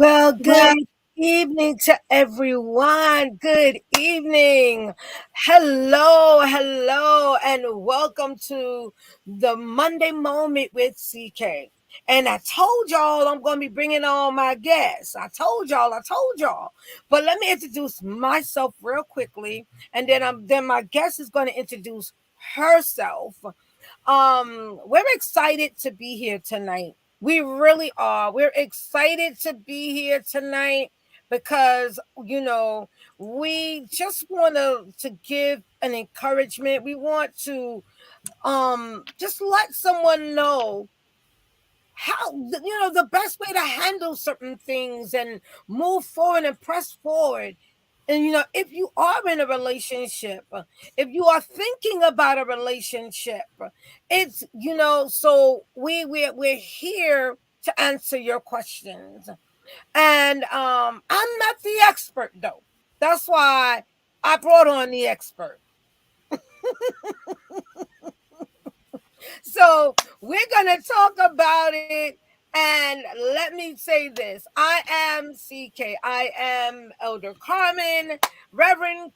Well, good evening to everyone. Good evening. Hello, and welcome to the Monday Moment with CK. And I told y'all I'm going to be bringing on my guests. I told y'all. But let me introduce myself real quickly, and then my guest is going to introduce herself. We're excited to be here tonight. We really are. We're excited to be here tonight because we just want to give an encouragement. We want to just let someone know how the best way to handle certain things and move forward and press forward. And if you are in a relationship, if you are thinking about a relationship, it's so we're here to answer your questions. And I'm not the expert though. That's why I brought on the expert. So we're going to talk about it. And let me say this. I am CK. I am Elder Carmen, Reverend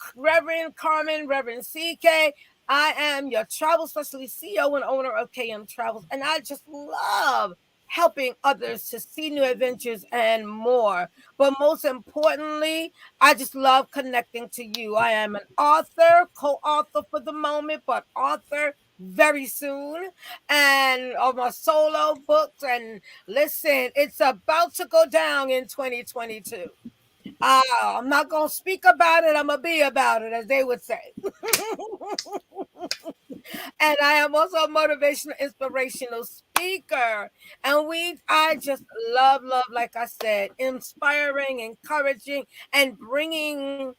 Carmen, Reverend CK. I am your travel specialist, CEO and owner of KM Travels. And I just love helping others to see new adventures and more. But most importantly, I just love connecting to you. I am an author, co-author for the moment, but author very soon, and of my solo books. And listen, it's about to go down in 2022. I'm not going to speak about it. I'm going to be about it, as they would say. And I am also a motivational, inspirational speaker. And I just love, like I said, inspiring, encouraging, and bringing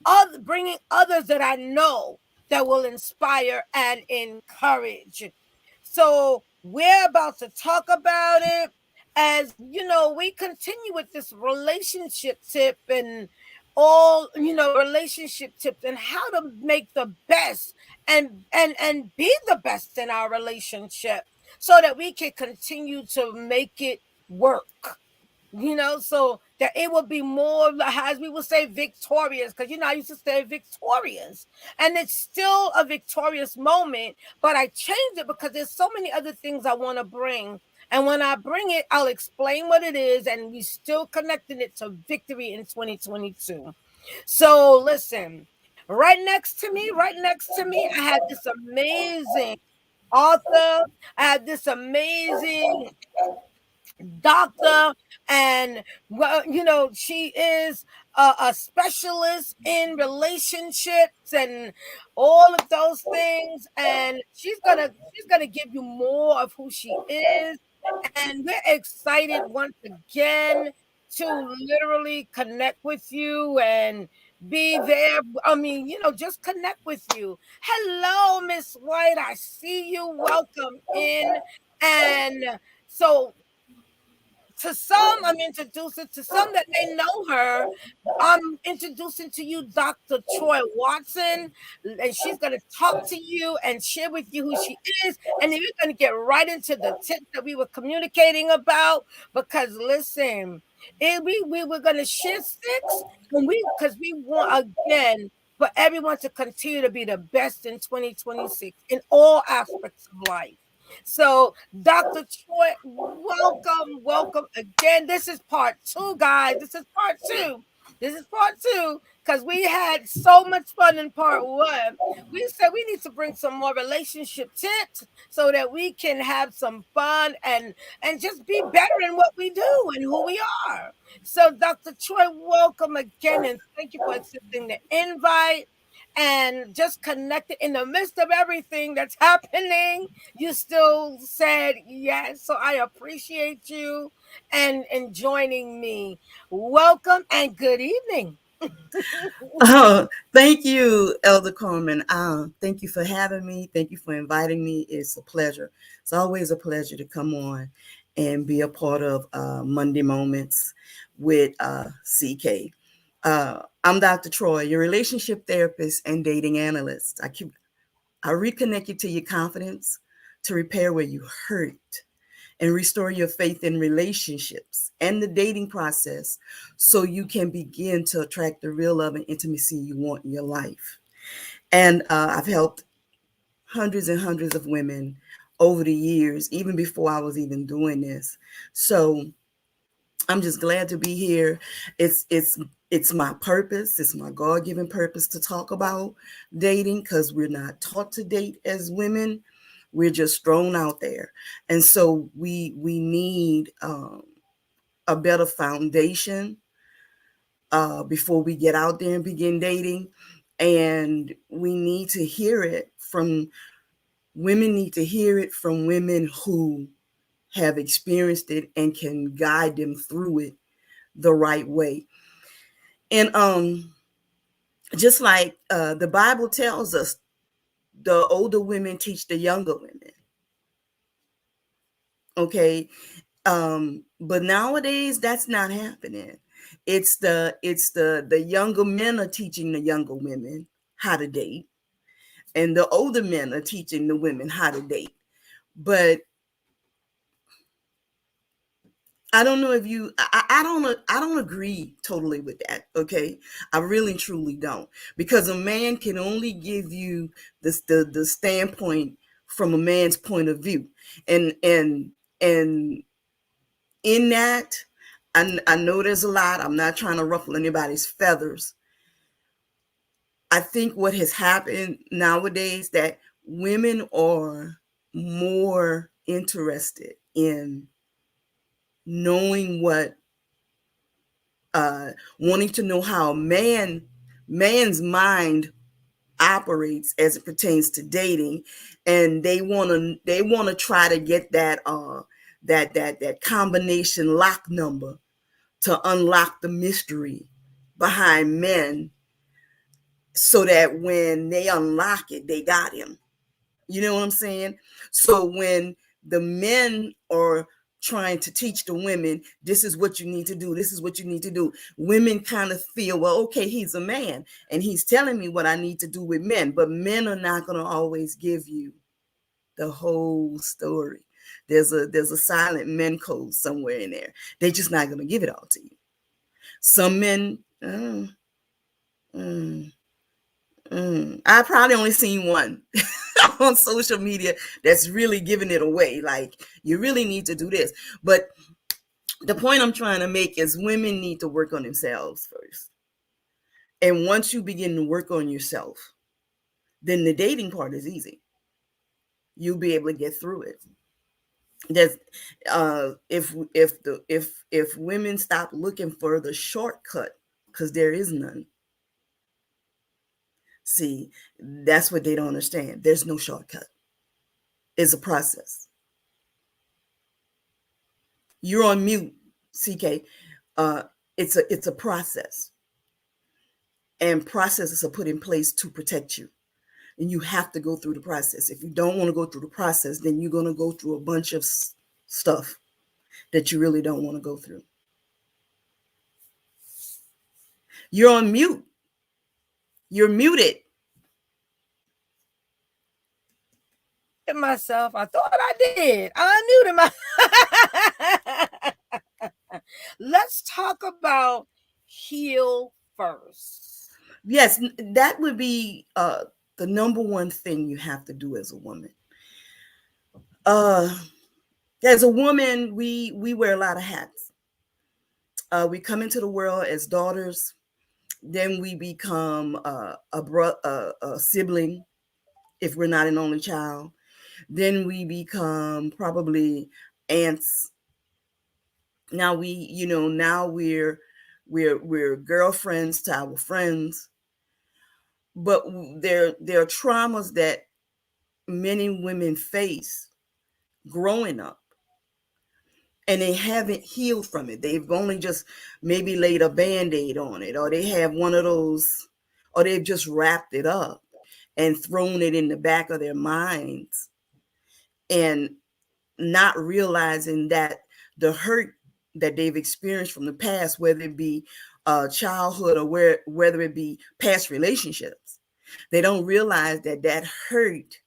others that I know that will inspire and encourage. So we're about to talk about it as we continue with this relationship tip and all relationship tips and how to make the best and be the best in our relationship so that we can continue to make it work, so that it will be more, as we would say, victorious. Because I used to say victorious, and it's still a victorious moment, but I changed it because there's so many other things I want to bring. And when I bring it, I'll explain what it is, and we still connecting it to victory in 2022. So listen, right next to me, I had this amazing author. I had this amazing doctor, and she is a specialist in relationships and all of those things, and she's gonna give you more of who she is. And we're excited once again to literally connect with you and be there. I mean, just connect with you. Hello, Miss White, I see you. Welcome in. And so to some, I'm introducing to some that may know her. I'm introducing to you Dr. Troy Watson, and she's going to talk to you and share with you who she is. And then we're going to get right into the tips that we were communicating about. Because listen, we were going to share six, and because we want again for everyone to continue to be the best in 2026 in all aspects of life. So, Dr. Troy, welcome again. This is part two, guys. This is part two because we had so much fun in part one. We said we need to bring some more relationship tips so that we can have some fun and just be better in what we do and who we are. So, Dr. Troy, welcome again, and thank you for accepting the invite and just connected in the midst of everything that's happening. You still said yes, so I appreciate you and joining me. Welcome and good evening. Oh, thank you, Elder Coleman. Thank you for having me. Thank you for inviting me. It's a pleasure. It's always a pleasure to come on and be a part of Monday Moments with CK. I'm Dr. Troy, your relationship therapist and dating analyst. I reconnect you to your confidence, to repair where you hurt, and restore your faith in relationships and the dating process so you can begin to attract the real love and intimacy you want in your life. And I've helped hundreds and hundreds of women over the years, even before I was even doing this. So I'm just glad to be here. It's my purpose. It's my God-given purpose to talk about dating, because we're not taught to date as women. We're just thrown out there, and so we need a better foundation before we get out there and begin dating. And we need to hear it from women. Need to hear it from women who have experienced it and can guide them through it the right way. And just like the Bible tells us, the older women teach the younger women. Okay. But nowadays that's not happening. It's the younger men are teaching the younger women how to date, and the older men are teaching the women how to date. But I don't know if you I don't agree totally with that. Okay. I really truly don't, because a man can only give you the standpoint from a man's point of view. And in that, I know there's a lot. I'm not trying to ruffle anybody's feathers. I think what has happened nowadays, that women are more interested in knowing what wanting to know how man's mind operates as it pertains to dating, and they want to try to get that combination lock number to unlock the mystery behind men, so that when they unlock it, they got him. You know what I'm saying? So when the men are trying to teach the women, this is what you need to do, this is what you need to do, women kind of feel, well, okay, he's a man and he's telling me what I need to do with men. But men are not going to always give you the whole story. There's a silent men code somewhere in there. They're just not going to give it all to you. Some men, I probably only seen one on social media that's really giving it away. Like, you really need to do this. But the point I'm trying to make is women need to work on themselves first. And once you begin to work on yourself, then the dating part is easy. You'll be able to get through it. There's if women stop looking for the shortcut, because there is none. See, that's what they don't understand. There's no shortcut. It's a process. You're on mute, CK. It's a process, and processes are put in place to protect you, and you have to go through the process. If you don't want to go through the process, then you're going to go through a bunch of stuff that you really don't want to go through. You're on mute. You're muted. Myself, I thought I did. I unmuted my. Let's talk about heal first. Yes, that would be the number one thing you have to do as a woman. As a woman, we wear a lot of hats. We come into the world as daughters, then we become a sibling if we're not an only child. Then we become probably aunts. Now we're girlfriends to our friends. But there are traumas that many women face growing up, and they haven't healed from it. They've only just maybe laid a band-aid on it, or they have one of those, or they've just wrapped it up and thrown it in the back of their minds, and not realizing that the hurt that they've experienced from the past, whether it be childhood or whether it be past relationships, they don't realize that hurt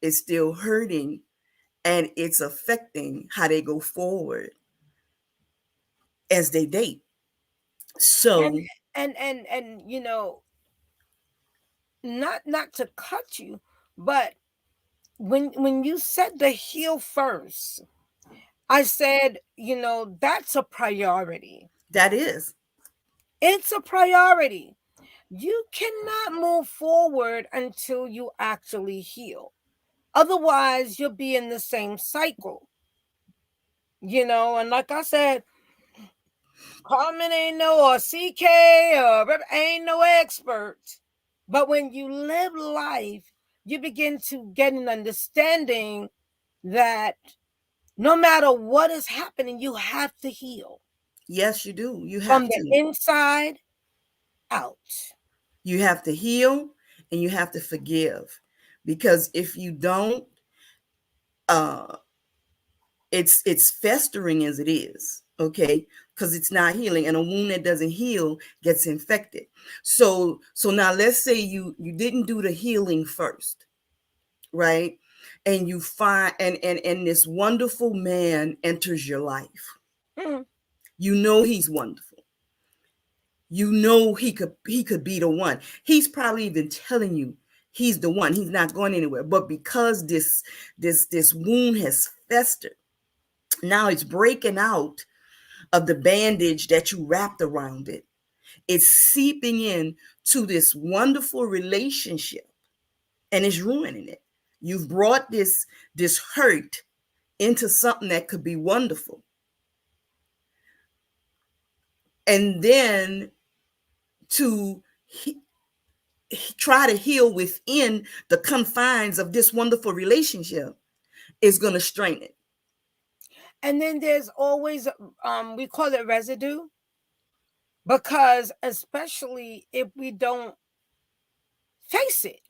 is still hurting and it's affecting how they go forward as they date. And So you know, not to cut you, but when you said the heal first, I said, you know, that's a priority. that is, It's a priority. You cannot move forward until you actually heal. Otherwise, you'll be in the same cycle. You know, and like I said, Carmen ain't no or CK or ain't no expert. But when you live life, you begin to get an understanding that no matter what is happening, you have to heal yes, you do. You from have the to. inside out. You have to heal and you have to forgive. Because if you don't, uh it's festering as it is, okay? Because it's not healing, and a wound that doesn't heal gets infected. So now let's say you didn't do the healing first, right? And you find and this wonderful man enters your life. Mm. You know he's wonderful. You know he could be the one. He's probably even telling you he's the one. He's not going anywhere. But because this wound has festered, now it's breaking out of the bandage that you wrapped around it. It's seeping in to this wonderful relationship and it's ruining it. You've brought this hurt into something that could be wonderful. And then to try to heal within the confines of this wonderful relationship is going to strain it. And then there's always we call it residue, because especially if we don't face it,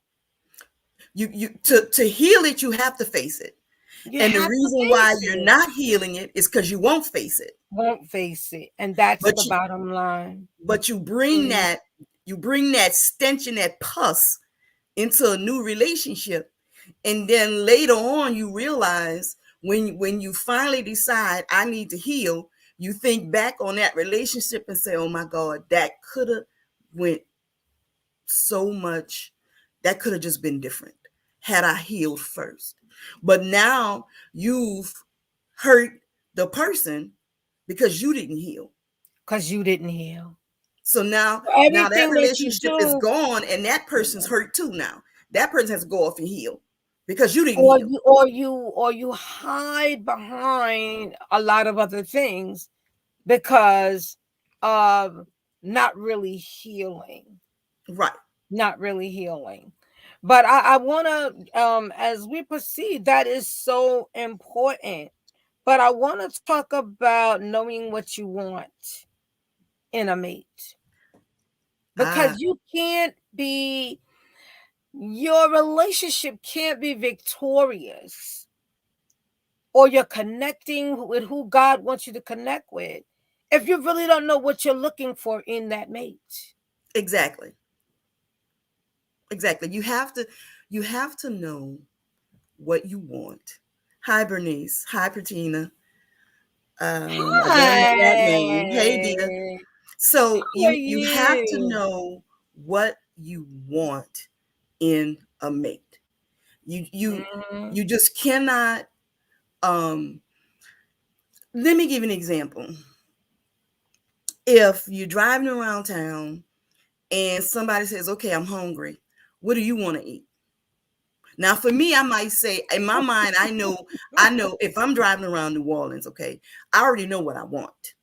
To heal it, you have to face it. you And the have to reason why face you're it. not healing it is because you won't face it. Won't face it, and that's But the bottom line. you bring Mm. that stench and that pus into a new relationship, and then later on you realize when you finally decide I need to heal, you think back on that relationship and say, oh my God, that could have went so much, that could have just been different had I healed first. But now you've hurt the person because you didn't heal. Because you didn't heal. So now that Everything that you relationship is do, gone and that person's hurt too now. That person has to go off and heal because you didn't or heal. you hide behind a lot of other things because of not really healing. Right. Not really healing. But I want to, as we proceed, that is so important. But I want to talk about knowing what you want in a mate, Ah, because you can't be, your relationship can't be victorious, or you're connecting with who God wants you to connect with, if you really don't know what you're looking for in that mate. exactly. Exactly. You have to know what you want. Hi Bernice. Hi Patina. I don't know that name. Hey Dita. Hi. So How are you have to you? know what you want in a mate. You Mhm. you just cannot. um Let me give you an example. If you're driving around town and somebody says, okay, I'm hungry, what do you want to eat? Now for me, I might say in my mind, I know if I'm driving around New Orleans, okay, I already know what I want.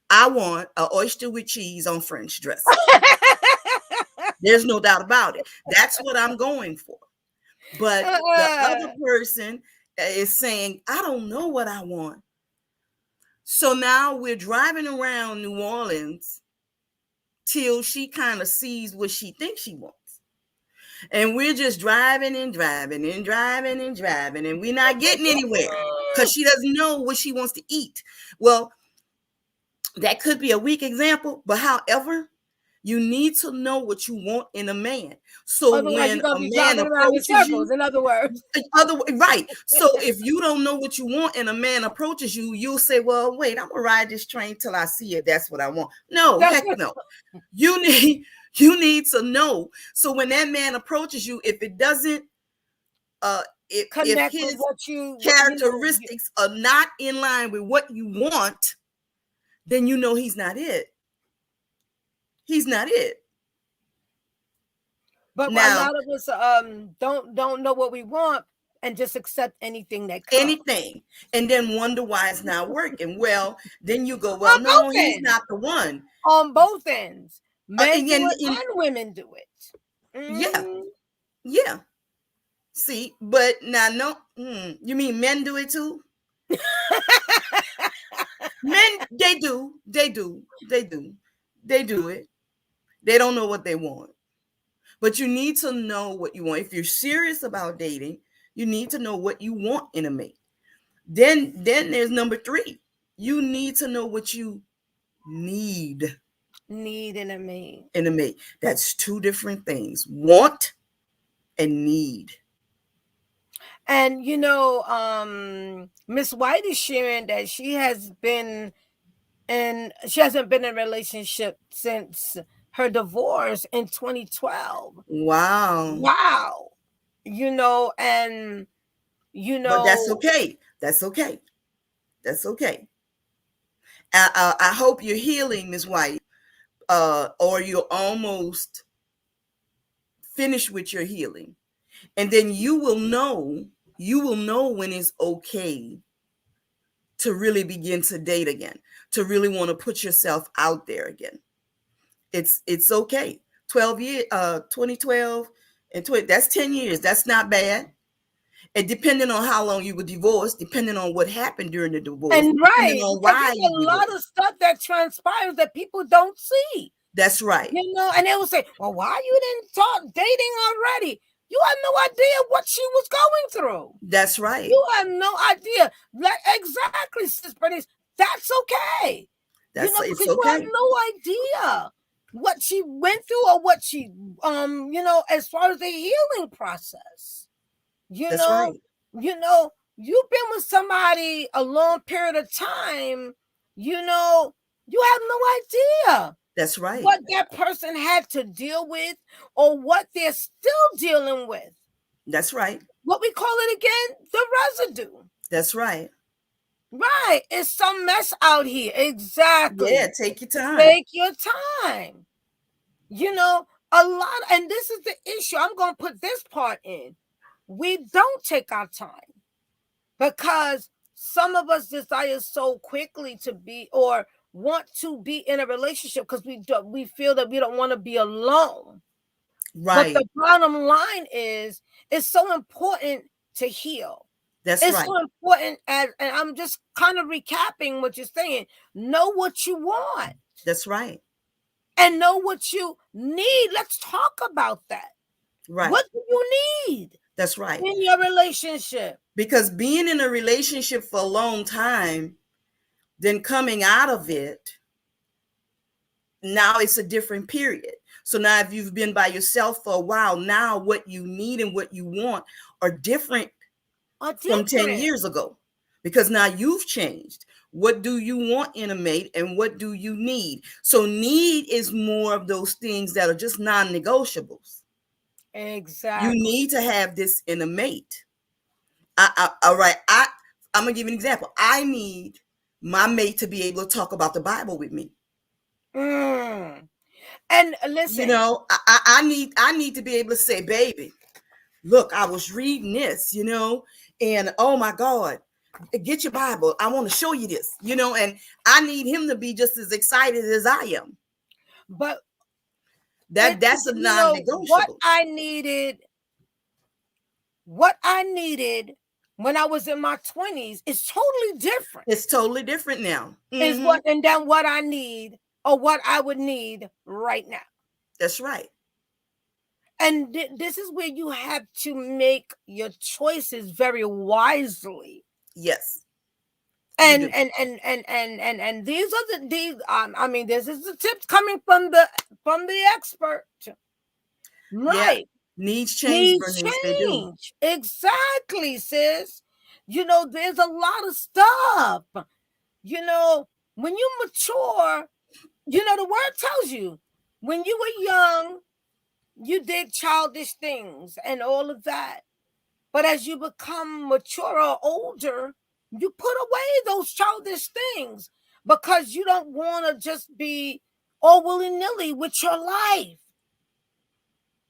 I want an oyster with cheese on French dressing. There's no doubt about it. That's what I'm going for. But the other person is saying, I don't know what I want. So now we're driving around New Orleans till she kind of sees what she thinks she wants. And we're just driving and driving and driving and driving, and we're not getting anywhere because she doesn't know what she wants to eat. Well, that could be a weak example, but however, You need to know what you want in a man. So Otherwise, when you're gonna a be man driving around in approaches circles. you, In other words, right. So if you don't know what you want and a man approaches you, you'll say, well, wait, I'm gonna ride this train till I see it. That's what I want. No, that's heck no. You need you need to know. So when that man approaches you, if it doesn't if connect with his what you know. characteristics are not in line with what you want, then you know he's not it. He's not it. But a Now, lot of us don't know what we want and just accept anything that comes. anything, and then wonder why it's not working. Well, then you go, well, On no, both he's ends. not the one. On both ends. Men do it And and women do it. yeah, Mm. yeah. See, but now, no, you mean men do it too? Men, they do, they do, they do, they do it. They don't know what they want. But you need to know what you want. If you're serious about dating, you need to know what you want in a mate. Then there's number 3. You need to know what you need Need in a mate. in a mate. That's 2 different things. Want and need. And Miss White is sharing that she hasn't been in a relationship since her divorce in 2012. Wow. Wow. And But that's okay. That's okay. That's okay. I hope you're healing, Miss White, or you're almost finished with your healing. And then you will know when it's okay to really begin to date again, to really want to put yourself out there again. It's okay. 12 years, 2012 and 20, that's 10 years. That's not bad. And depending on how long you were divorced, depending on what happened during the divorce, and depending right, on because why there's you a lot divorced. of stuff that transpires that people don't see. That's right. And they will say, well, why you didn't start dating already? You have no idea what she was going through. That's right. You have no idea. Like, exactly, Sis Bernice. That's okay. It's Because you have okay. no idea what she went through or what she, as far as the healing process. That's right. You've been with somebody a long period of time, you have no idea. That's right. What that person had to deal with or what they're still dealing with. That's right. What we call it again, the residue. That's right. Right. It's some mess out here. Exactly. Yeah, take your time. Take your time. A lot, and this is the issue. I'm going to put this part in. We don't take our time because some of us desire so quickly to be or want to be in a relationship because we feel that we don't want to be alone. Right. But the bottom line is, it's so important to heal. That's it's right. so important, and I'm just kind of recapping what you're saying. Know what you want. That's right. And know what you need. Let's talk about that. Right. What do you need? That's right. In your relationship. Because being in a relationship for a long time, then coming out of it, now it's a different period. So now if you've been by yourself for a while, now what you need and what you want are different from 10 years ago. Because now you've changed. What do you want in a mate and what do you need? So need is more of those things that are just non-negotiables. Exactly. You need to have this in a mate. All right. I'm gonna give you an example. I need my mate to be able to talk about the Bible with me. And listen, I need to be able to say, baby, look, I was reading this, and oh my God, get your Bible. I want to show you this, and I need him to be just as excited as I am. But that's a non-negotiable. What I needed when I was in my 20s is totally different. It's totally different now. Is what I need or what I would need right now. That's right. And this is where you have to make your choices very wisely. Yes. You And do. these are these I mean, this is the tips coming from the expert. Yeah. Right. Needs change, Needs Bernice. They do. change. Exactly, sis. There's a lot of stuff. When you mature, the word tells you when you were young, you did childish things and all of that. But as you become mature or older, you put away those childish things because you don't want to just be all willy-nilly with your life.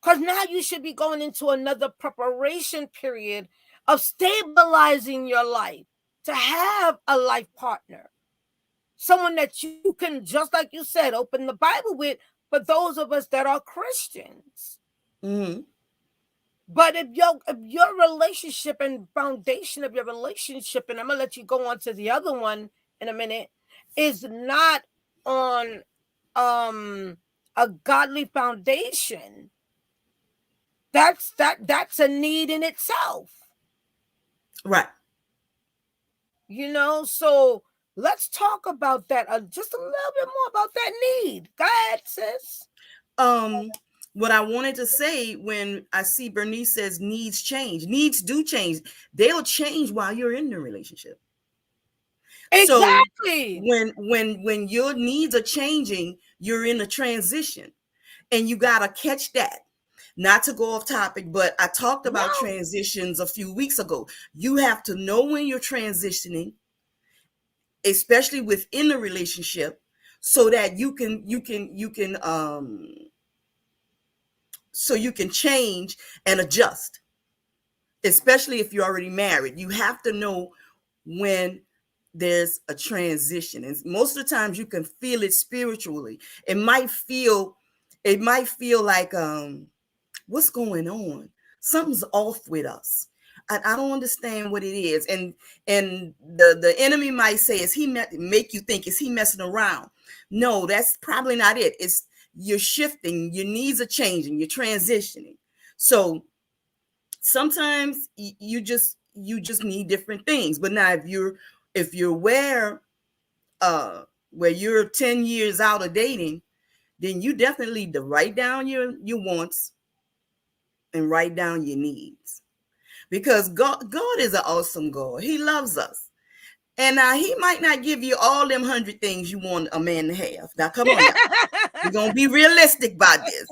Because now you should be going into another preparation period of stabilizing your life to have a life partner. Someone that you can, just like you said, open the Bible with for those of us that are Christians. Mm-hmm. But if your relationship and foundation of your relationship, and I'm gonna let you go on to the other one in a minute, is not on a godly foundation, that's a need in itself. Right. So let's talk about that just a little bit more about that need. Go ahead, sis. What I wanted to say when I see Bernice says needs change, needs do change. They'll change while you're in the relationship. So Exactly. when your needs are changing, you're in a transition, and you got to catch that. Not to go off topic, but I talked about No. transitions a few weeks ago. You have to know when you're transitioning, especially within the relationship, so that you can change and adjust. Especially if you're already married, you have to know when there's a transition, and most of the times you can feel it spiritually. It might feel like what's going on, something's off with us. I don't understand what it is, and the enemy might say, make you think, is he messing around? No, that's probably not it. It's you're shifting, your needs are changing, you're transitioning. So sometimes you just need different things. But now if you're where you're 10 years out of dating, then you definitely need to write down your wants and write down your needs, because God is an awesome God. He loves us. And now he might not give you all them 100 things you want a man to have. Now come on now, we're gonna be realistic about this.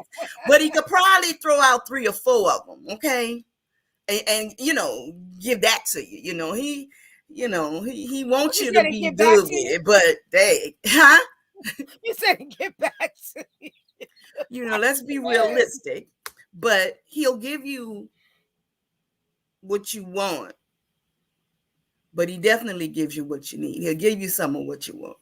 But he could probably throw out 3 or 4 of them, okay? And give that to you. He wants You you to said it be get back good to with you. it, but huh? You said it get back to you. Let's be realistic. But he'll give you what you want, but he definitely gives you what you need. He'll give you some of what you want.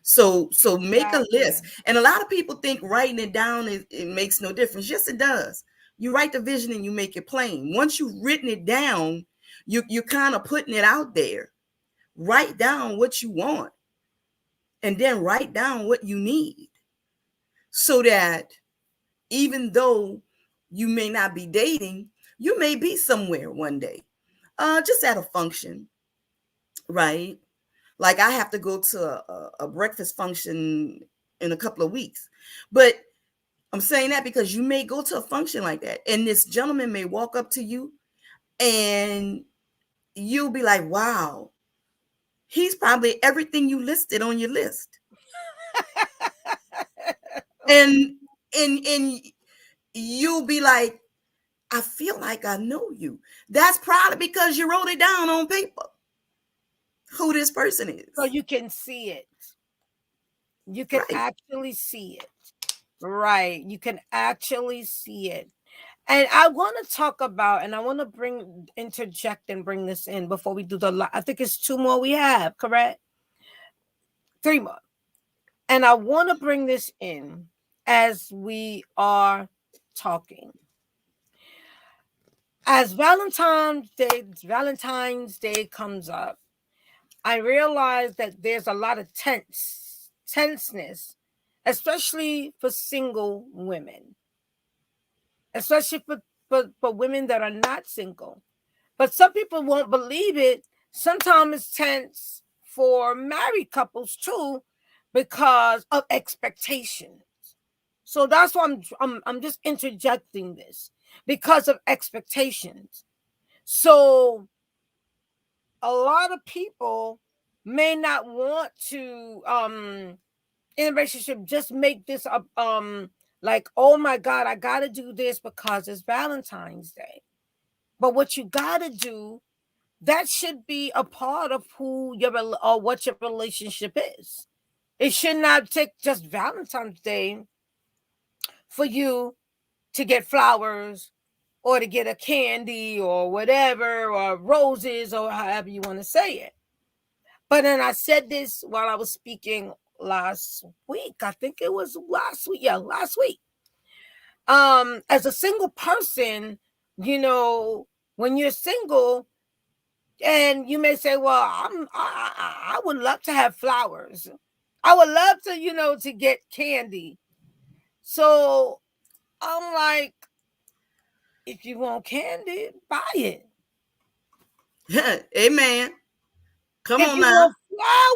So make a list. Exactly. And a lot of people think writing it down it makes no difference. Yes, it does. You write the vision and you make it plain. Once you've written it down, you're kind of putting it out there. Write down what you want, and then write down what you need, so that even though you may not be dating, you may be somewhere one day, just at a function, right? Like I have to go to a breakfast function in a couple of weeks. But I'm saying that because you may go to a function like that, and this gentleman may walk up to you, and you'll be like, wow, he's probably everything you listed on your list. And and you'll be like, I feel like I know you. That's probably because you wrote it down on paper who this person So is. you can see it. You can Right. actually see it. Right. You can actually see it. And I want to talk about, and I want to interject and bring this in before we do I think it's 2 more we have, correct? 3 more. And I want to bring this in as we are talking. As Valentine's Day comes up, I realize that there's a lot of tenseness, especially for single women, especially for women that are not single. But some people won't believe it. Sometimes it's tense for married couples too, because of expectations. So that's why I'm just interjecting this, because of expectations. So a lot of people may not want to in a relationship just make this up like, oh my God, I gotta do this because it's Valentine's Day. But what you gotta do, that should be a part of who your or what your relationship is. It should not take just Valentine's Day for you to get flowers or to get a candy or whatever, or roses, or however you want to say it. But then I said this while I was speaking last week. I think it was last week. Yeah, last week. As a single person, when you're single, and you may say, well, I would love to have flowers. I would love to, to get candy. So I'm like, if you want candy, buy it. Amen. Come If on you now. want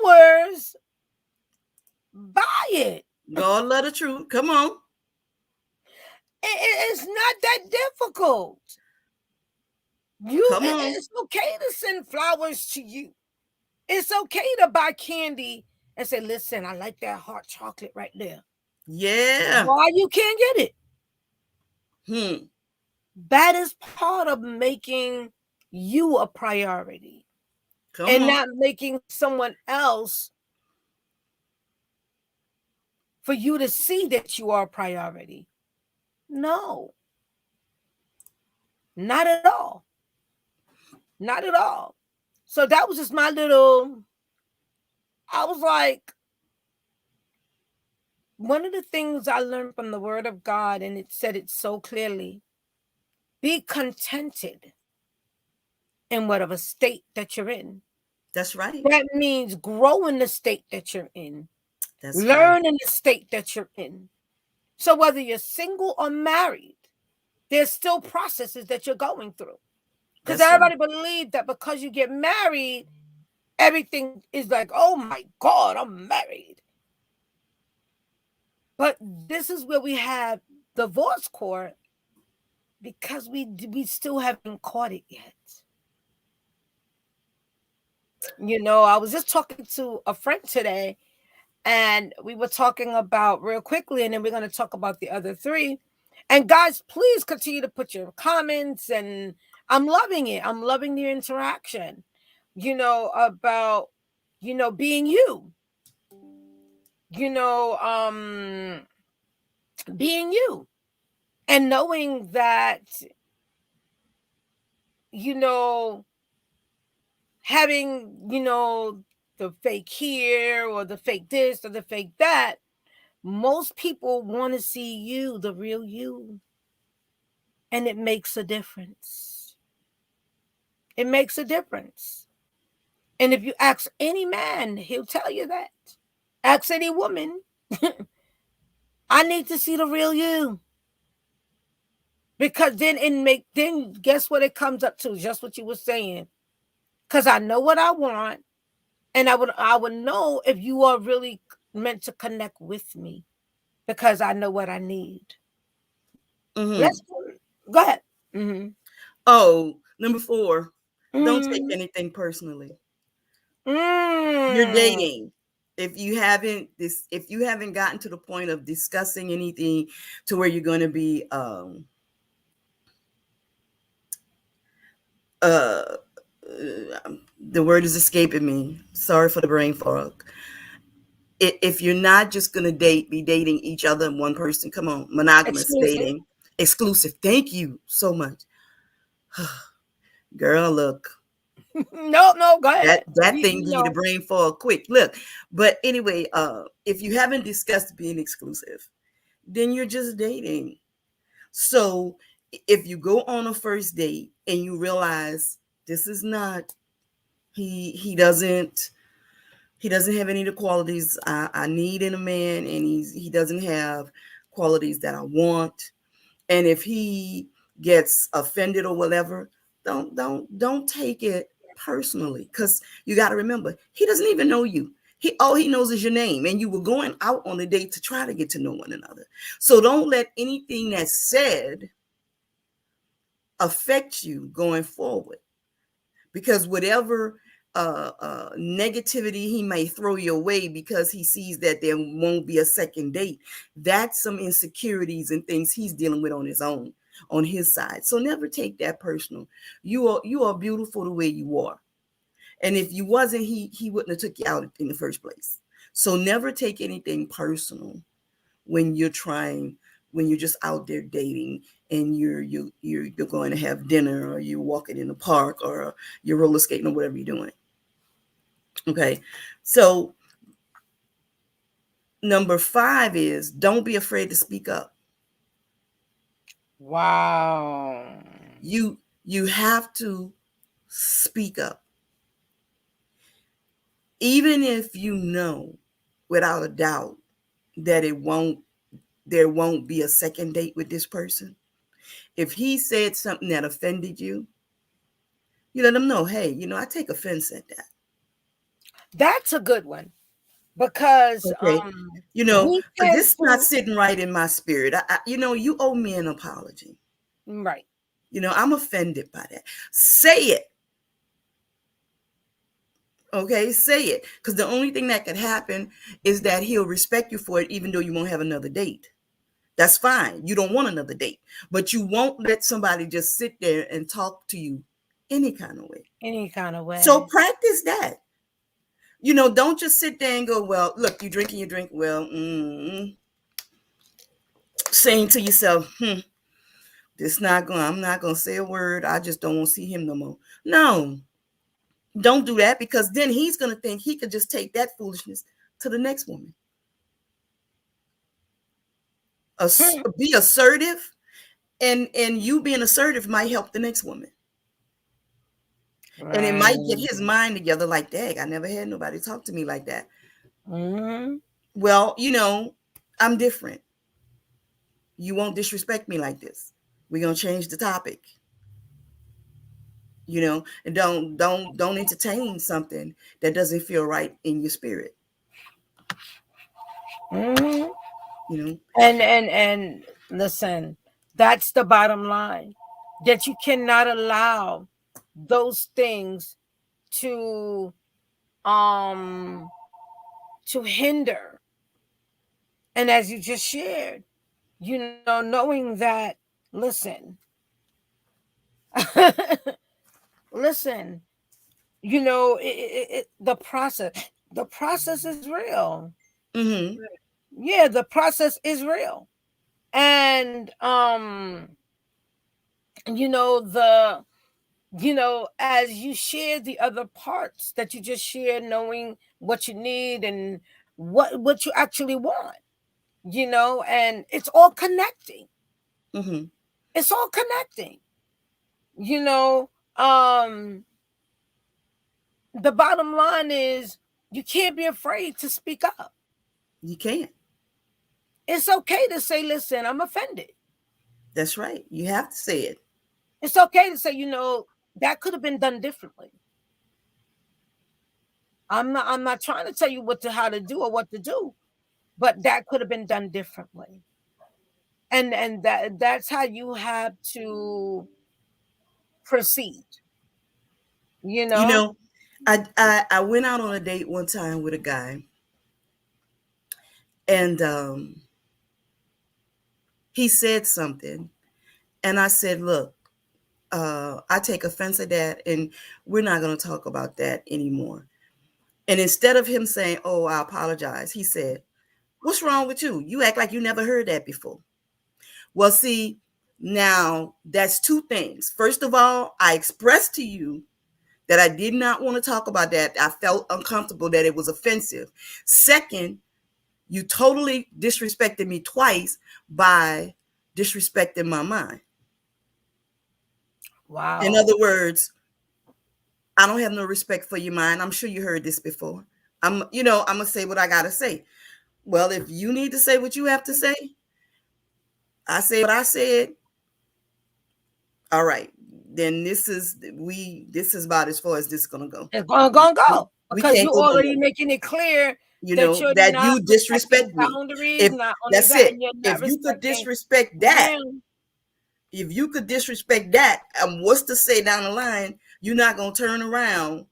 flowers, buy it. God love the truth. Come on. It's not that difficult. Come on. It's okay to send flowers to you. It's okay to buy candy and say, listen, I like that hot chocolate right there. Yeah. Why you can't get it? That is part of making you a priority. Come on. Not making someone else for you to see that you are a priority. No. Not at all. Not at all. So that was just my little, I was like, one of the things I learned from the Word of God, and it said it so clearly, be contented in whatever state that you're in. That's right. That means grow in the state that you're in. That's Learn right. in the state that you're in. So whether you're single or married, there's still processes that you're going through. Because everybody believes that because you get married, everything is like, oh my God, I'm married. But this is where we have divorce court, because we still haven't caught it yet. I was just talking to a friend today, and we were talking about, real quickly, and then we're going to talk about the other three. And guys, please continue to put your comments, and I'm loving it. I'm loving the interaction, about, being you, being you, and knowing that, having, the fake here or the fake this or the fake that, most people want to see you, the real you. And it makes a difference. It makes a difference. And if you ask any man, he'll tell you that. Ask any woman, I need to see the real you. Because then guess what it comes up to? Just what you were saying. Because I know what I want. And I would know if you are really meant to connect with me, because I know what I need. Let's go ahead. Oh, number 4, don't take anything personally. You're dating. If you haven't gotten to the point of discussing anything to where you're going to be the word is escaping me. Sorry for the brain fog. If you're not just going to be dating each other and one person, come on, monogamous dating, exclusive. Thank you so much. Girl, look. No, go ahead. That thing give you the brain fog quick. Look, but anyway, if you haven't discussed being exclusive, then you're just dating. So if you go on a first date and you realize this is not, he doesn't have any of the qualities I need in a man, and he doesn't have qualities that I want. And if he gets offended or whatever, don't take it personally, because you got to remember, he doesn't even know you. All he knows is your name, and you were going out on a date to try to get to know one another. So don't let anything that's said affect you going forward, because whatever negativity he may throw your way because he sees that there won't be a second date, that's some insecurities and things he's dealing with on his own, on his side. So never take that personal. You are beautiful the way you are. And if you wasn't, he wouldn't have took you out in the first place. So never take anything personal when you're trying, when you're just out there dating, and you're going to have dinner, or you're walking in the park, or you're roller skating, or whatever you're doing. Okay. So number 5 is, don't be afraid to speak up. Wow. You have to speak up. Even if you know without a doubt that there won't be a second date with this person. If he said something that offended you, you let them know, hey, I take offense at that. That's a good one, because Okay. we tend This not to, sitting right in my spirit. You owe me an apology. right. I'm offended by that. Say it. Okay, say it. Because the only thing that could happen is that he'll respect you for it, even though you won't have another date. That's fine. You don't want another date, but you won't let somebody just sit there and talk to you any kind of way. Any kind of So way. practice that. Don't just sit there and go, well, look, you drinking your drink. Well, saying to yourself, I'm not going to say a word. I just don't want to see him no more. No, don't do that, because then he's going to think he could just take that foolishness to the next woman. Be assertive, and you being assertive might help the next woman. And it might get Right. his mind together, like, dang, I never had nobody talk to me like that. Mm-hmm. Well, I'm different. You won't disrespect me like this. We're going to change the topic. And don't entertain something that doesn't feel right in your spirit. Mm-hmm. You know, And listen, that's the bottom line. That you cannot allow those things to um hinder. And as you just shared, knowing that, listen, listen, the process is real. mm-hmm. Yeah, the process is real. And the as you share the other parts that you just shared, knowing what you need and what you actually want, and it's all connecting. Mm-hmm. It's all connecting. you know um the bottom line is, you can't be afraid to speak up. You can't. It's okay to say, listen, I'm offended. That's right. You have to say it. It's okay to say, that could have been done differently. I'm not trying to tell you how to do or what to do, but that could have been done differently. And that's how you have to proceed, you You know know, I went out on a date one time with a guy, and he said something, and I said, look, I take offense at that, and we're not going to talk about that anymore. And instead of him saying, oh, I apologize, he said, what's wrong with you? You act like you never heard that before. Well, see, now that's two things. First of all, I expressed to you that I did not want to talk about that. I felt uncomfortable, that it was offensive. Second, you totally disrespected me twice by disrespecting my mind. In wow. other words, I don't have no respect for your mind. I'm sure you heard this before. I'm gonna say what I gotta say. Well, if you need to say what you have to say, I say what I said. All right. then this is about as far as this is gonna go. It's gonna go We because can't you're go already nowhere. making it clear You that know, you're that not you respecting disrespect me. boundaries. If Not only that's that, it, and you're not if you could respecting. disrespect that, Ma'am, if you could disrespect that, what's to say down the line you're not gonna turn around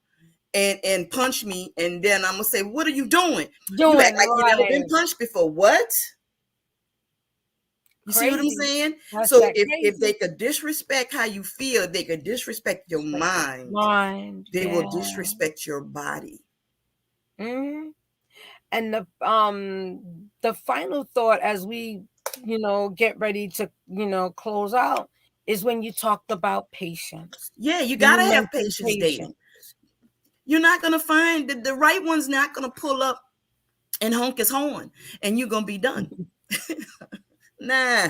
and punch me, and then I'm gonna say, "What are you doing?" You act doing like you never right, been punched before. What? You see what I'm crazy. saying? That's So that if they crazy. could disrespect how you feel, they could disrespect your Respect mind. mind, They will yeah. disrespect your body. Hmm. And the final thought as we, get ready to, close out is when you talked about patience. Yeah, you When gotta you have mentioned patience dating. patience. You're not gonna find the right one's not gonna pull up and honk his horn, and you're gonna be done. Nah,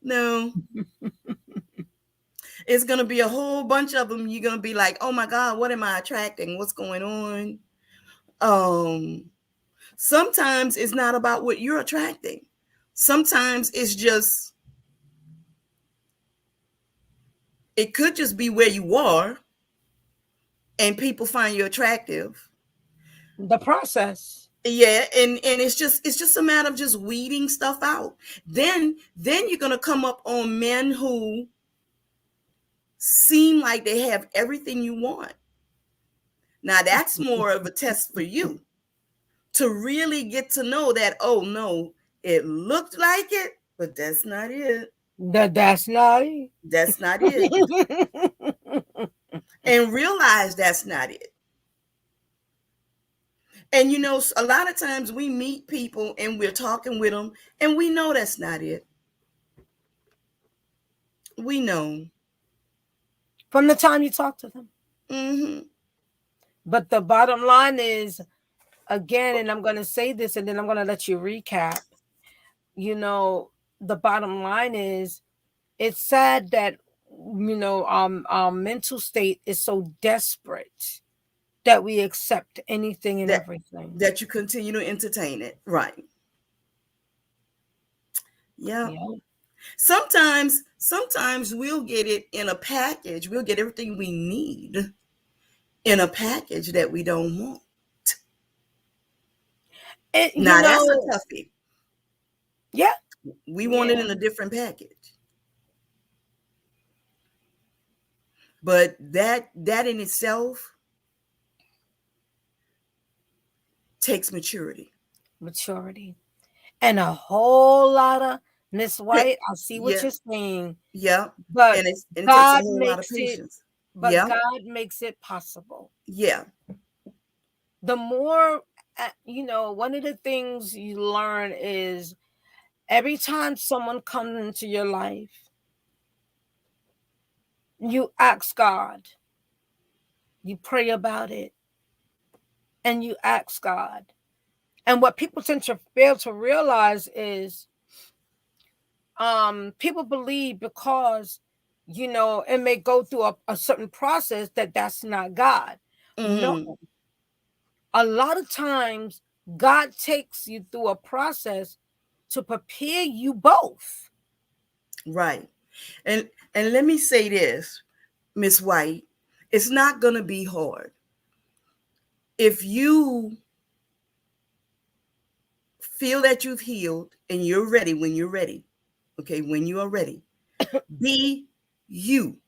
no. It's gonna be a whole bunch of them. You're gonna be like, oh my God, what am I attracting? What's going on? Sometimes it's not about what you're attracting. Sometimes it's just, it could just be where you are and people find you attractive. The process. Yeah, and it's just a matter of just weeding stuff out. Then you're gonna come up on men who seem like they have everything you want. Now that's more of a test for you to really get to know that, oh no, it looked like it, but that's not it. That's not it. That's not it. And realize that's not it. And a lot of times we meet people and we're talking with them and we know that's not it. We know. From the time you talk to them. Mm-hmm. But the bottom line is, again, and I'm going to say this and then I'm going to let you recap. The bottom line is, it's sad that our mental state is so desperate that we accept anything and That everything. that you continue to entertain it. Right. Yeah. Yeah. Sometimes we'll get it in a package. We'll get everything we need in a package that we don't want. Now that's a toughie. Yeah. We want it in a different package. But that in itself takes maturity. Maturity. And a whole lot of, Miss White, I see what Yeah. you're saying. Yeah. But And it takes a God whole lot of makes it, patience. but Yeah. God makes it possible. Yeah. The more, one of the things you learn is every time someone comes into your life, you ask God, you pray about it, and you ask God. And what people tend to fail to realize is, people believe because, it may go through a certain process that's not God. No, Mm-hmm. a lot of times God takes you through a process to prepare you both. Right. And let me say this, Miss White, it's not going to be hard. If you feel that you've healed and you're ready when you're ready, okay, when you are ready, be you.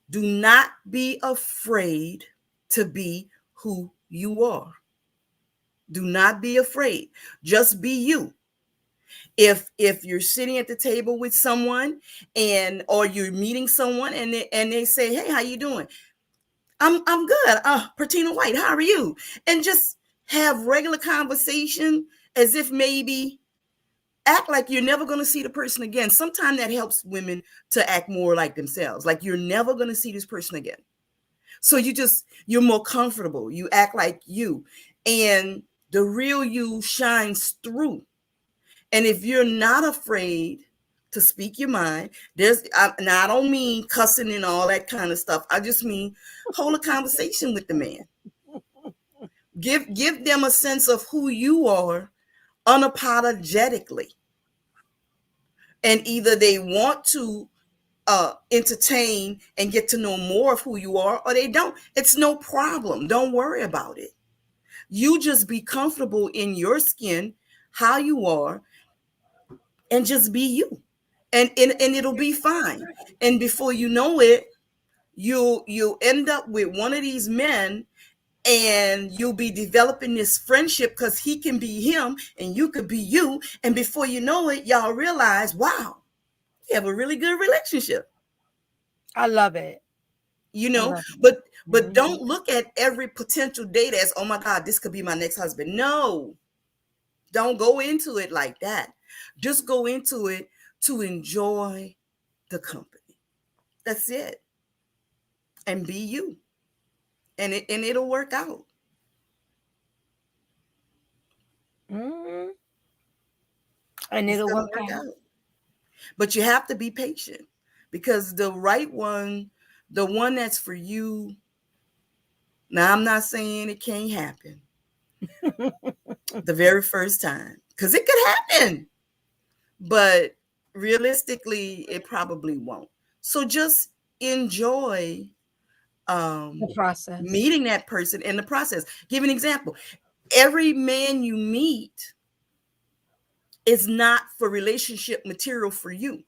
Do not be afraid to be who you are. Do not be afraid. Just be you. If you're sitting at the table with someone or you're meeting someone and they say, "Hey, how you doing?" I'm good. Pratina White, how are you? And just have regular conversation as if maybe act like you're never going to see the person again. Sometimes that helps women to act more like themselves. Like you're never going to see this person again. So you're more comfortable. You act like you, and the real you shines through. And if you're not afraid to speak your mind, now I don't mean cussing and all that kind of stuff. I just mean hold a conversation with the man. Give them a sense of who you are unapologetically. And either they want to entertain and get to know more of who you are, or they don't. It's no problem. Don't worry about it. You just be comfortable in your skin, how you are, and just be you. And it'll be fine. And before you know it, you'll end up with one of these men, and you'll be developing this friendship because he can be him and you could be you. And before you know it, y'all realize, wow, you have a really good relationship. I love it. You I know, love it. but Mhm. don't look at every potential date as, oh my God, this could be my next husband. No, don't go into it like that. Just go into it to enjoy the company. That's it. And be you. And it'll work out. Mhm. And It's it'll gonna work work out. out. But you have to be patient, because the right one, the one that's for you, now I'm not saying it can't happen the very first time, because it could happen, but realistically it probably won't. So just enjoy The um process. meeting that person in the process. Give an example. Every man you meet is not for relationship material for you,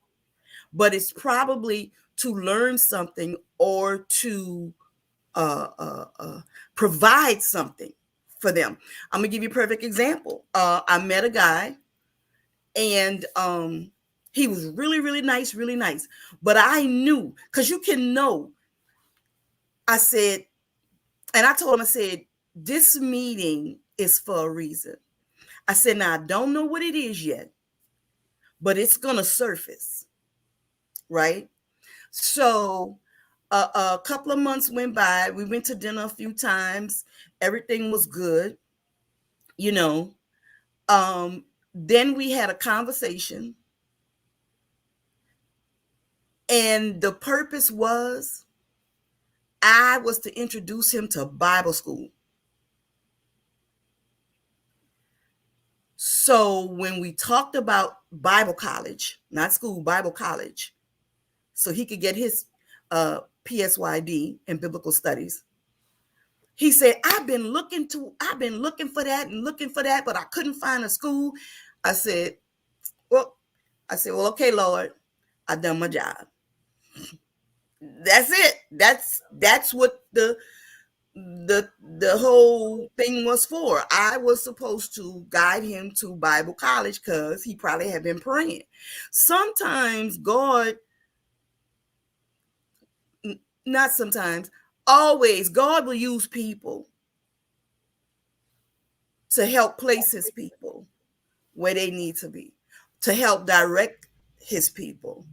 but it's probably to learn something or to uh, uh, uh, provide something for them. I'm gonna give you a perfect example. I met a guy, and he was really nice, really nice. But I knew, because you can know. I said, and I told him, I said, this meeting is for a reason. I said, now I don't know what it is yet, but it's gonna surface, right? So a couple of months went by. We went to dinner a few times. Everything was good, you know. Then we had a conversation, and the purpose was I was to introduce him to Bible school. So when we talked about Bible college, not school, Bible college, so he could get his PSYD in biblical studies, he said, I've been looking for that and looking for that, but I couldn't find a school. I said, well, well, okay, Lord, I done my job. That's it. That's what the whole thing was for. I was supposed to guide him to Bible college because he probably had been praying. Sometimes God, not sometimes, always, God will use people to help place his people where they need to be, to help direct his people.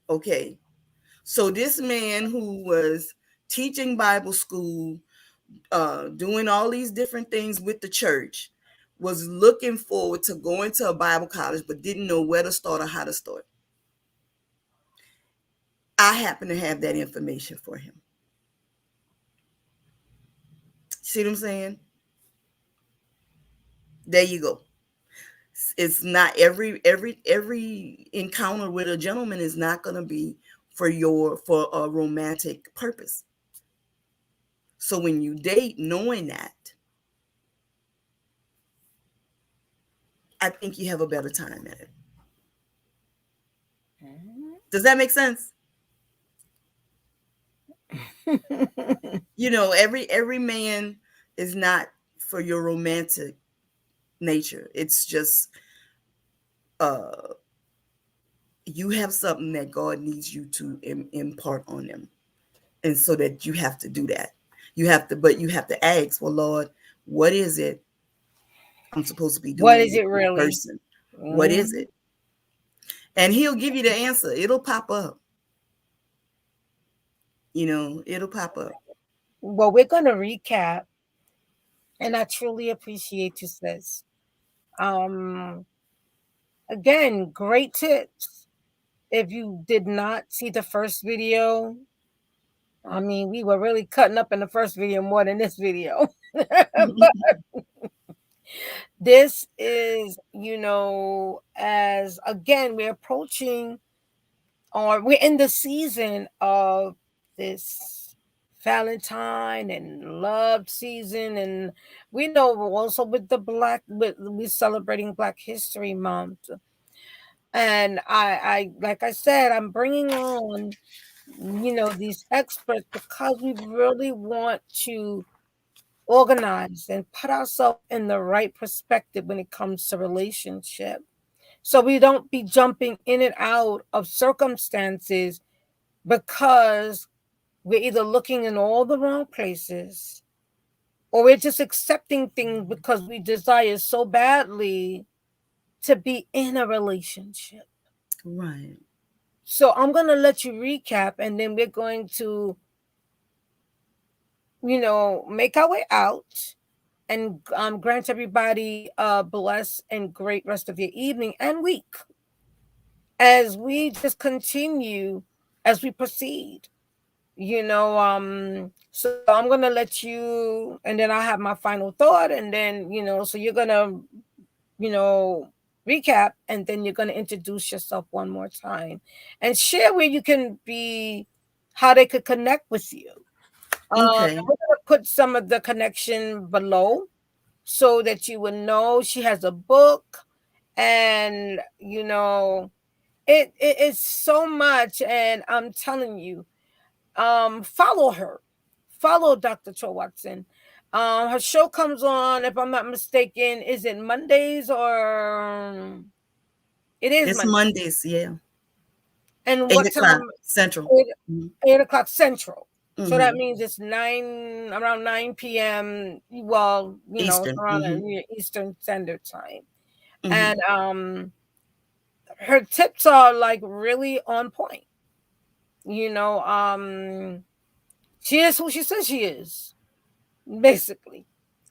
Okay. So this man who was teaching Bible school, doing all these different things with the church, was looking forward to going to a Bible college, but didn't know where to start or how to start. I happen to have that information for him. See what I'm saying? There you go. It's not every encounter with a gentleman is not going to be for a romantic purpose. So when you date knowing that, I think you have a better time at it. Does that make sense? You know, every man is not for your romantic nature. It's just uh you have something that God needs you to impart on them. And so that you have to do that. But you have to ask, well, Lord, what is it I'm supposed to be What doing is with it this really? person? What is Mhm. it? And he'll give you the answer. It'll pop up. You know, it'll pop up. Well, we're going to recap, and I truly appreciate you, sis. Um, Again, great tips. If you did not see the first video, I mean, we were really cutting up in the first video more than this video. But this is, as again, we're approaching or we're in the season of this Valentine and love season, and we know also with the we're celebrating Black History Month, and I like I said, I'm bringing on these experts because we really want to organize and put ourselves in the right perspective when it comes to relationship, so we don't be jumping in and out of circumstances because we're either looking in all the wrong places or we're just accepting things because we desire so badly to be in a relationship. Right. So I'm going to let you recap, and then we're going to, make our way out and grant everybody a blessed and great rest of your evening and week as we just continue as we proceed. So I'm gonna let you, and then I'll have my final thought, and then so you're gonna you know recap, and then you're gonna introduce yourself one more time and share where you can be, how they could connect with you. Okay. And we're gonna put some of the connection below so that you would know she has a book, and it's so much, and I'm telling you, follow her, follow Dr. Cho Watson. Her show comes on, if I'm not mistaken, is it Mondays or it is It's Monday? Mondays, yeah. And 8 what o'clock time? Central. eight, Mhm. 8 o'clock Central. So that Mhm. means it's around 9 p.m. Well, it's Eastern. around Mhm. Eastern Standard Time. And Mhm. her tips are like really on point. You know, um, she is who she says she is, basically.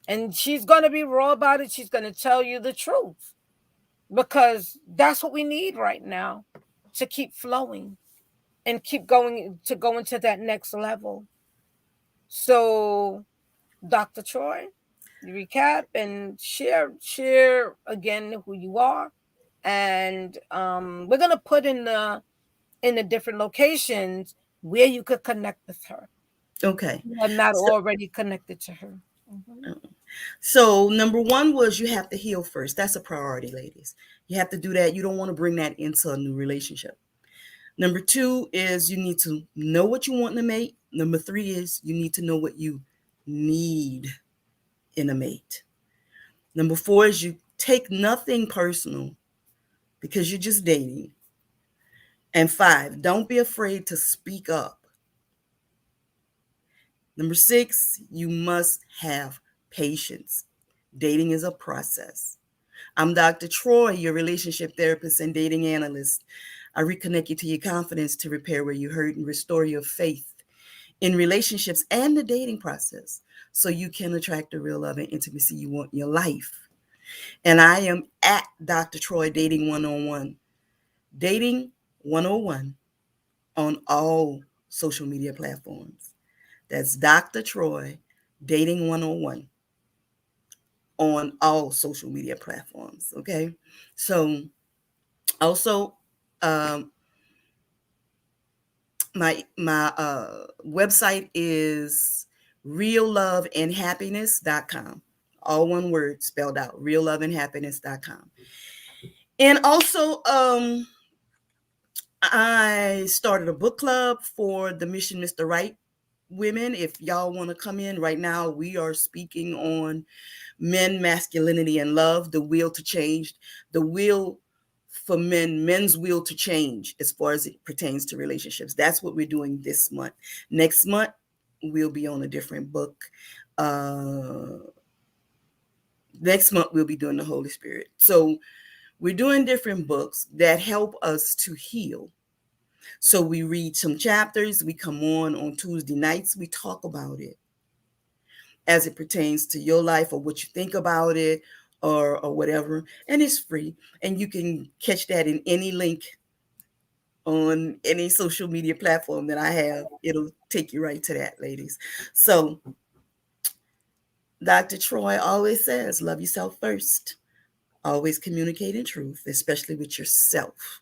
And she's going to be raw about it. She's going to tell you the truth because that's what we need right now to keep flowing and keep going to go into that next level. So, Dr. Troy, recap and share again who you are, and we're gonna put in the different locations where you could connect with her. Okay. You are not So, already connected to her. Mhm. so number one was you have to heal first. That's a priority, ladies. You have to do that. You don't want to bring that into a new relationship. Number two is you need to know what you want in a mate. Number three is you need to know what you need in a mate. Number four is you take nothing personal because you're just dating. And five, don't be afraid to speak up. Number six, you must have patience. Dating is a process. I'm Dr. Troy, your relationship therapist and dating analyst. I reconnect you to your confidence to repair where you hurt and restore your faith in relationships and the dating process so you can attract the real love and intimacy you want in your life. And I am at Dr. Troy Dating 101. Dating 101 on all social media platforms. That's Dr. Troy Dating 101 on all social media platforms. Okay. So also, um, my website is realloveandhappiness.com. All one word spelled out, realloveandhappiness.com. And also, I started a book club for the Mission Mr. Right women. If y'all want to come in right now, we are speaking on men, masculinity, and love, the will to change, the will for men, men's will to change as far as it pertains to relationships. That's what we're doing this month. Next month, we'll be on a different book. Uh, Next month, we'll be doing the Holy Spirit. So we're doing different books that help us to heal. So we read some chapters, we come on Tuesday nights, we talk about it as it pertains to your life or what you think about it or whatever. And it's free. And you can catch that in any link on any social media platform that I have. It'll take you right to that, ladies. So Dr. Troy always says, love yourself first. Always communicate in truth, especially with yourself.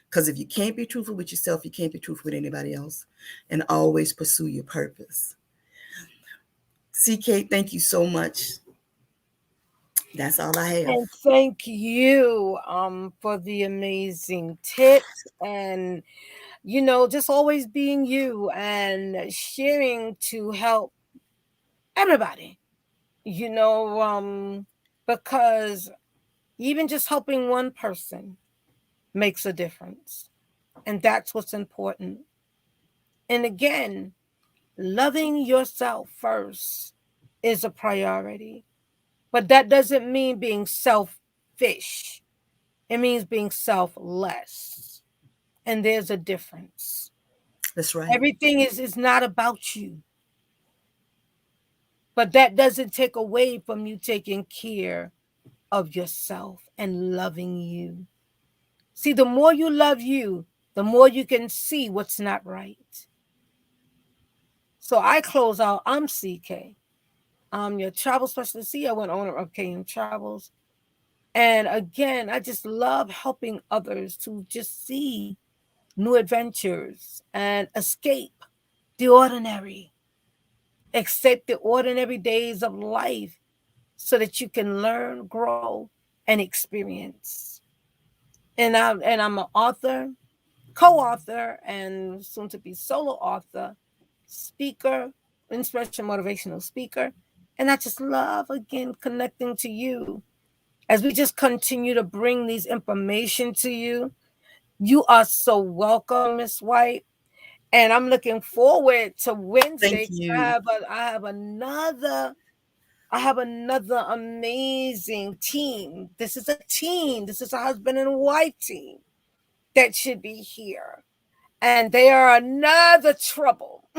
Because if you can't be truthful with yourself, you can't be truthful with anybody else. And always pursue your purpose. CK, thank you so much. That's all I have. And thank you for the amazing tips, and just always being you and sharing to help everybody. You know, because even just helping one person makes a difference. And that's what's important. And again, loving yourself first is a priority. But that doesn't mean being selfish. It means being selfless. And there's a difference. That's right. Everything is not about you. But that doesn't take away from you taking care of yourself and loving you. See, the more you love you, the more you can see what's not right. So I close out. I'm CK. I'm your travel specialist, CEO and owner of KM Travels. And again, I just love helping others to just see new adventures and escape the ordinary, accept the ordinary days of life so that you can learn, grow, and experience. And I'm an author, co-author, and soon to be solo author, speaker, inspiration motivational speaker. And I just love again connecting to you as we just continue to bring these information to you. You are so welcome, Miss White. And I'm looking forward to Thank Wednesday. you. I have another amazing team. This is a team. This is a husband and wife team that should be here. And they are another trouble.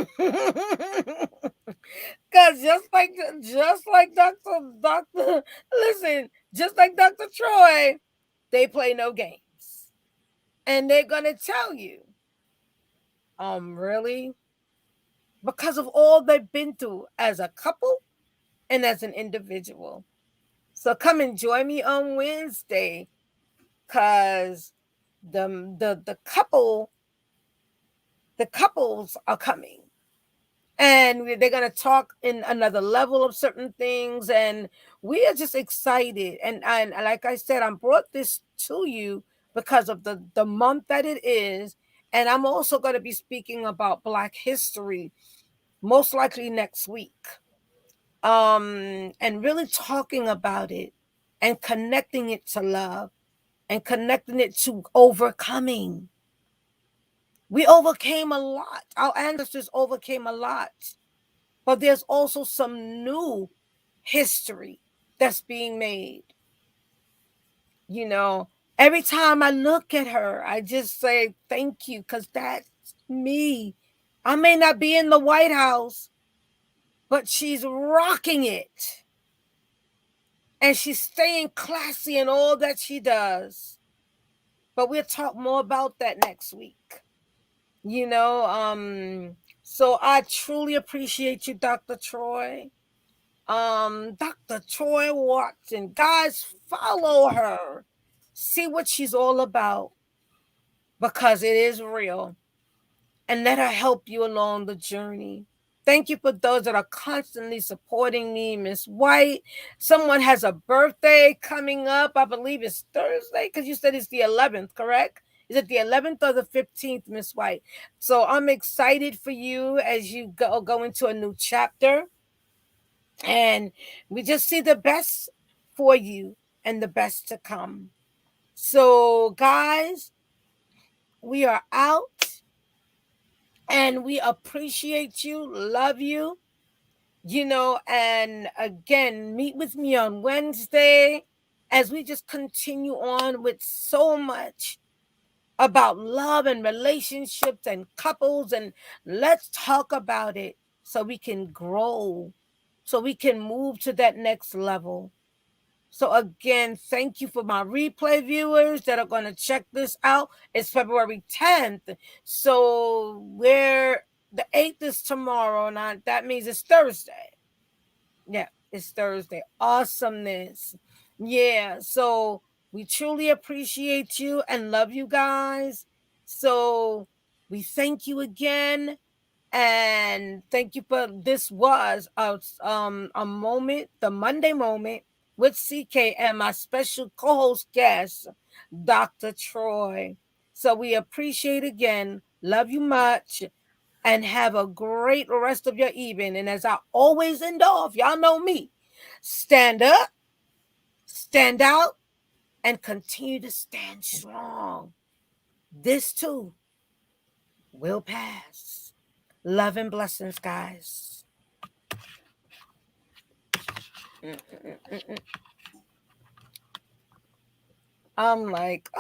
Cause just like Doctor listen, just like Dr. Troy, they play no games. And they're gonna tell you, really? Because of all they've been through as a couple and as an individual. So come and join me on Wednesday, cause the couples are coming, and they're going to talk in another level of certain things, and we are just excited. And like I said, I brought this to you because of the month that it is. And I'm also going to be speaking about Black history most likely next week, and really talking about it and connecting it to love and connecting it to overcoming. We overcame a lot. Our ancestors overcame a lot. But there's also some new history that's being made. You know, every time I look at her, I just say thank you, because that's me. I may not be in the White House, but she's rocking it. And she's staying classy in all that she does. But we'll talk more about that next week. You know, so I truly appreciate you, Dr. Troy. Dr. Troy Watson. Guys, follow her. See what she's all about, because it is real. And let her help you along the journey. Thank you for those that are constantly supporting me, Miss White. Someone has a birthday coming up. I believe it's Thursday, because you said it's the 11th, correct? Is it the 11th or the 15th, Miss White? So I'm excited for you as you go into a new chapter. And we just see the best for you and the best to come. So, guys, we are out, and we appreciate you, love you, and again, meet with me on Wednesday as we just continue on with so much about love and relationships and couples. And let's talk about it so we can grow, so we can move to that next level. So again, thank you for my replay viewers that are going to check this out. It's February 10th. So we're the 8th is tomorrow. Now that means it's Thursday. Yeah, it's Thursday. Awesomeness. Yeah. So we truly appreciate you and love you guys. So we thank you again. And thank you for this was a moment, the Monday moment with CK and my special co-host guest, Dr. Troy. So we appreciate again, love you much, and have a great rest of your evening. And as I always end off, y'all know me. Stand up, stand out, and continue to stand strong. This too will pass. Love and blessings, guys. I'm like,